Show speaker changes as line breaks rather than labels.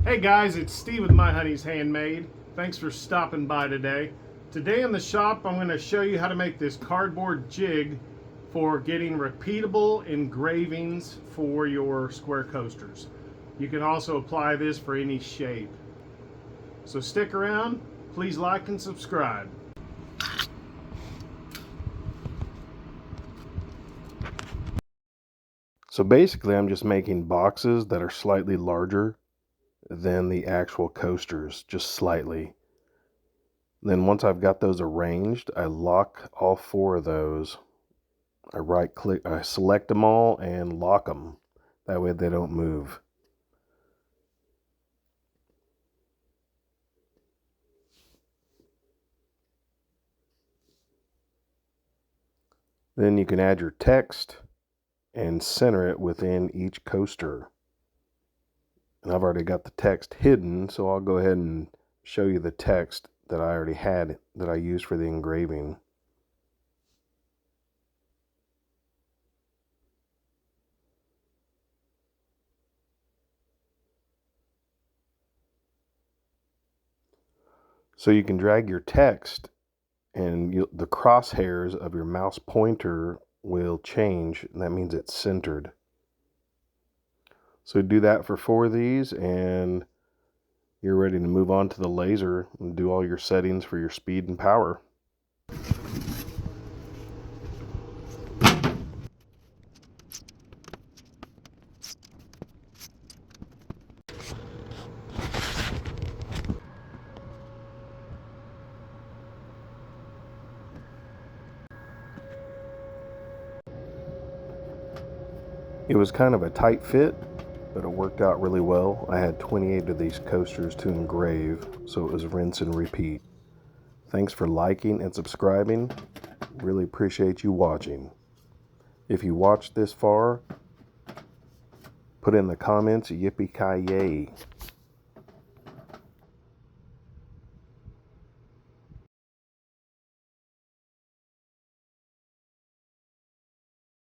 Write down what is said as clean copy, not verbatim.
Hey guys, it's Steve with My Honey's Handmade. Thanks for stopping by today. Today in the shop, I'm going to show you how to make this cardboard jig for getting repeatable engravings for your square coasters. You can also apply this for any shape. So stick around, please like and subscribe.
So basically I'm just making boxes that are slightly larger than the actual coasters, just slightly. Then once I've got those arranged, I lock all four of those. I right click, I select them all and lock them. That way they don't move. Then you can add your text and center it within each coaster. And I've already got the text hidden, so I'll go ahead and show you the text that I already had that I used for the engraving. So you can drag your text and the crosshairs of your mouse pointer will change, and that means it's centered. So do that for 4 of these and you're ready to move on to the laser and do all your settings for your speed and power. It was kind of a tight fit, but it worked out really well. I had 28 of these coasters to engrave, so it was rinse and repeat. Thanks for liking and subscribing. Really appreciate you watching. If you watched this far, put in the comments, yippee-ki-yay.